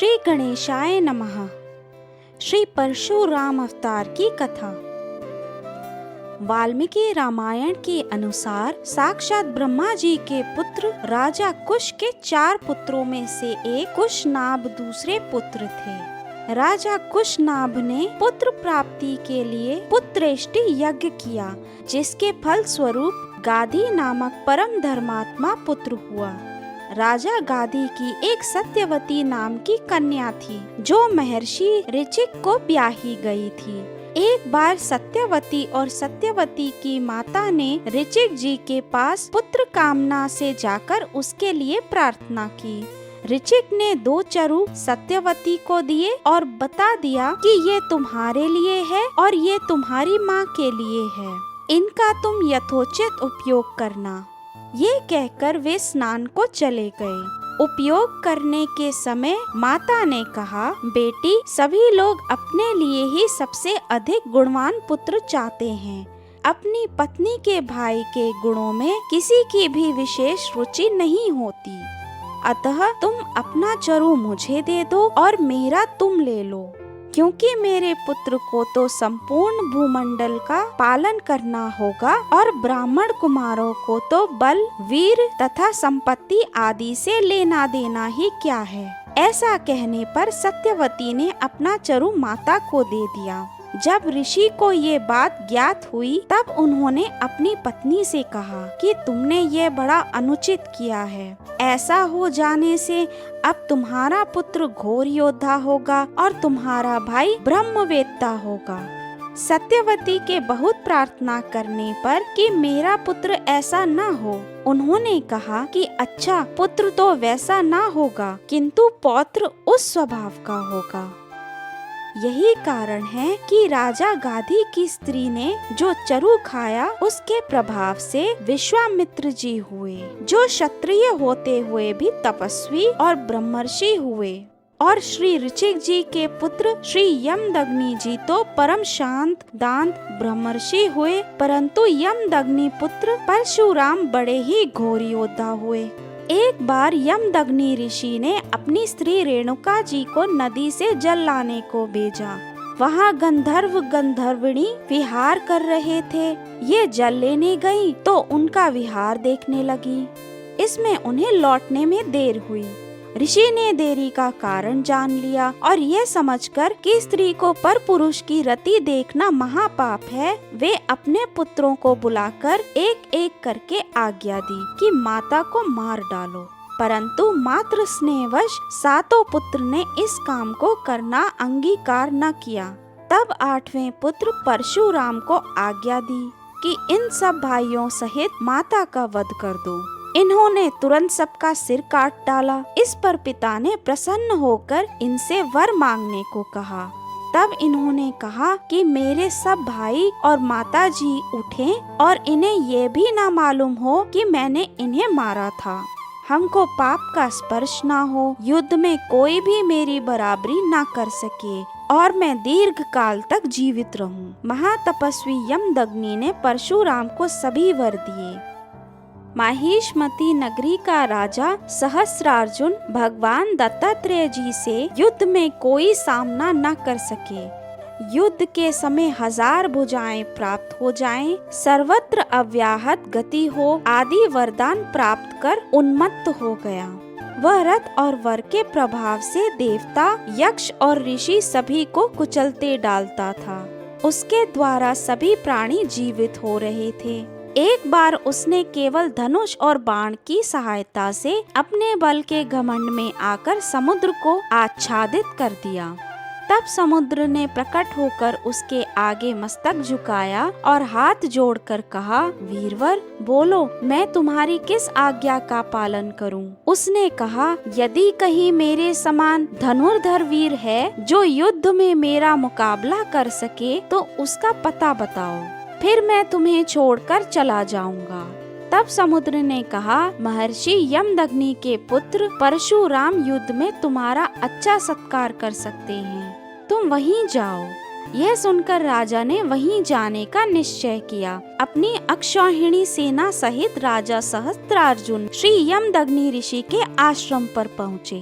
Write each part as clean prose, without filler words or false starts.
श्री गणेशाय नमः। श्री परशुराम अवतार की कथा। वाल्मीकि रामायण के अनुसार साक्षात ब्रह्मा जी के पुत्र राजा कुश के 4 पुत्रों में से एक कुशनाभ दूसरे पुत्र थे। राजा कुशनाभ ने पुत्र प्राप्ति के लिए पुत्रेष्टि यज्ञ किया, जिसके फल स्वरूप गाधी नामक परम धर्मात्मा पुत्र हुआ। राजा गाधी की एक सत्यवती नाम की कन्या थी, जो महर्षि ऋचिक को ब्याही गई थी। एक बार सत्यवती और सत्यवती की माता ने ऋचिक जी के पास पुत्र कामना से जाकर उसके लिए प्रार्थना की। ऋचिक ने 2 चरु सत्यवती को दिए और बता दिया कि ये तुम्हारे लिए है और ये तुम्हारी माँ के लिए है, इनका तुम यथोचित उपयोग करना। ये कहकर वे स्नान को चले गए। उपयोग करने के समय माता ने कहा, बेटी, सभी लोग अपने लिए ही सबसे अधिक गुणवान पुत्र चाहते हैं। अपनी पत्नी के भाई के गुणों में किसी की भी विशेष रुचि नहीं होती। अतः तुम अपना चरु मुझे दे दो और मेरा तुम ले लो, क्योंकि मेरे पुत्र को तो संपूर्ण भूमंडल का पालन करना होगा और ब्राह्मण कुमारों को तो बल, वीर तथा संपत्ति आदि से लेना देना ही क्या है। ऐसा कहने पर सत्यवती ने अपना चरु माता को दे दिया। जब ऋषि को ये बात ज्ञात हुई, तब उन्होंने अपनी पत्नी से कहा कि तुमने ये बड़ा अनुचित किया है। ऐसा हो जाने से अब तुम्हारा पुत्र घोर योद्धा होगा और तुम्हारा भाई ब्रह्मवेत्ता होगा। सत्यवती के बहुत प्रार्थना करने पर कि मेरा पुत्र ऐसा न हो, उन्होंने कहा कि अच्छा, पुत्र तो वैसा न होगा, किंतु पौत्र उस स्वभाव का होगा। यही कारण है कि राजा गाधी की स्त्री ने जो चरु खाया, उसके प्रभाव से विश्वामित्र जी हुए, जो क्षत्रिय होते हुए भी तपस्वी और ब्रह्मर्षि हुए। और श्री ऋचिक जी के पुत्र श्री यमदग्नि जी तो परम शांत दांत ब्रह्मर्षि हुए, परंतु यमदग्नि पुत्र परशुराम बड़े ही घोर योद्धा हुए। एक बार यमदग्नि ऋषि ने अपनी स्त्री रेणुका जी को नदी से जल लाने को भेजा। वहाँ गंधर्व गंधर्वणी विहार कर रहे थे। ये जल लेने गई तो उनका विहार देखने लगी। इसमें उन्हें लौटने में देर हुई। ऋषि ने देरी का कारण जान लिया और ये समझकर कि स्त्री को पर पुरुष की रति देखना महापाप है, वे अपने पुत्रों को बुलाकर एक एक करके आज्ञा दी कि माता को मार डालो। परंतु मात्र स्नेहवश 7 पुत्र ने इस काम को करना अंगीकार न किया। तब 8वें पुत्र परशुराम को आज्ञा दी कि इन सब भाइयों सहित माता का वध कर दो। इन्होंने तुरंत सबका सिर काट डाला। इस पर पिता ने प्रसन्न होकर इनसे वर मांगने को कहा। तब इन्होंने कहा कि मेरे सब भाई और माता जी उठें और इन्हें ये भी ना मालूम हो कि मैंने इन्हें मारा था। हमको पाप का स्पर्श ना हो, युद्ध में कोई भी मेरी बराबरी ना कर सके और मैं दीर्घ काल तक जीवित रहूं। महातपस्वी यमदग्नि ने परशुराम को सभी वर दिए। माहिष्मती नगरी का राजा सहस्रार्जुन भगवान दत्तात्रेय जी से युद्ध में कोई सामना न कर सके। युद्ध के समय 1000 भुजाएं प्राप्त हो जाएं, सर्वत्र अव्याहत गति हो आदि वरदान प्राप्त कर उन्मत्त हो गया। वह रथ और वर के प्रभाव से देवता, यक्ष और ऋषि सभी को कुचलते डालता था। उसके द्वारा सभी प्राणी जीवित हो रहे थे। एक बार उसने केवल धनुष और बाण की सहायता से अपने बल के घमंड में आकर समुद्र को आच्छादित कर दिया। तब समुद्र ने प्रकट होकर उसके आगे मस्तक झुकाया और हाथ जोड़कर कहा, वीरवर बोलो, मैं तुम्हारी किस आज्ञा का पालन करूं? उसने कहा, यदि कहीं मेरे समान धनुर्धर वीर है जो युद्ध में मेरा मुकाबला कर सके तो उसका पता बताओ, फिर मैं तुम्हें छोड़कर चला जाऊंगा। तब समुद्र ने कहा, महर्षि यमदग्नि के पुत्र परशुराम युद्ध में तुम्हारा अच्छा सत्कार कर सकते हैं, तुम वहीं जाओ। यह सुनकर राजा ने वहीं जाने का निश्चय किया। अपनी अक्षौहिणी सेना सहित राजा सहस्त्रार्जुन श्री यमदग्नि ऋषि के आश्रम पर पहुँचे।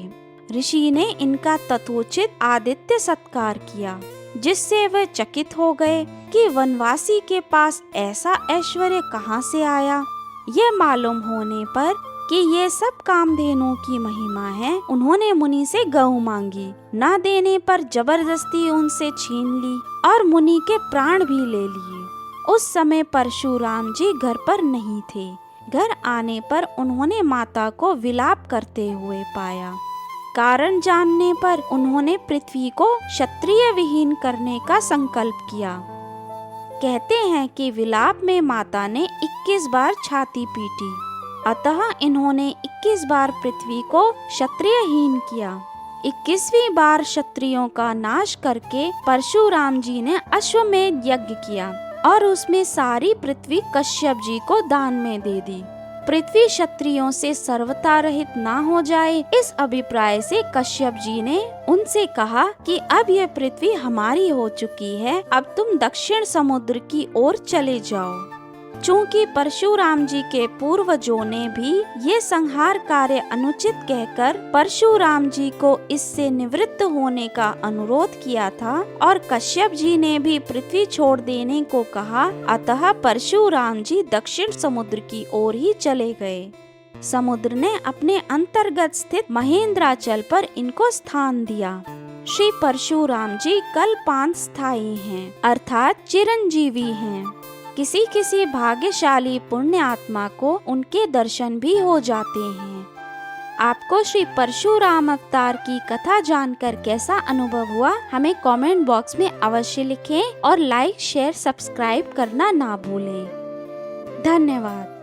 ऋषि ने इनका तथोचित आदित्य सत्कार किया, जिससे वे चकित हो गए कि वनवासी के पास ऐसा ऐश्वर्य कहाँ से आया। ये मालूम होने पर कि ये सब कामधेनु की महिमा है, उन्होंने मुनि से गऊ मांगी। न देने पर जबरदस्ती उनसे छीन ली और मुनि के प्राण भी ले लिए। उस समय परशुराम जी घर पर नहीं थे। घर आने पर उन्होंने माता को विलाप करते हुए पाया। कारण जानने पर उन्होंने पृथ्वी को क्षत्रिय विहीन करने का संकल्प किया। कहते हैं कि विलाप में माता ने 21 बार छाती पीटी, अतः इन्होंने 21 बार पृथ्वी को क्षत्रियहीन किया। 21वीं बार क्षत्रियों का नाश करके परशुराम जी ने अश्वमेध यज्ञ किया और उसमें सारी पृथ्वी कश्यप जी को दान में दे दी। पृथ्वी क्षत्रियों से सर्वथा रहित ना हो जाए, इस अभिप्राय से कश्यप जी ने उनसे कहा कि अब यह पृथ्वी हमारी हो चुकी है, अब तुम दक्षिण समुद्र की ओर चले जाओ। चूँकि परशुराम जी के पूर्वजों ने भी ये संहार कार्य अनुचित कहकर परशुराम जी को इससे निवृत्त होने का अनुरोध किया था और कश्यप जी ने भी पृथ्वी छोड़ देने को कहा, अतः परशुराम जी दक्षिण समुद्र की ओर ही चले गए। समुद्र ने अपने अंतर्गत स्थित महेंद्राचल पर इनको स्थान दिया। श्री परशुराम जी कल्पांत स्थायी हैं, अर्थात चिरंजीवी हैं। किसी किसी भाग्यशाली पुण्य आत्मा को उनके दर्शन भी हो जाते हैं। आपको श्री परशुराम अवतार की कथा जानकर कैसा अनुभव हुआ, हमें कमेंट बॉक्स में अवश्य लिखें और लाइक, शेयर, सब्सक्राइब करना ना भूलें। धन्यवाद।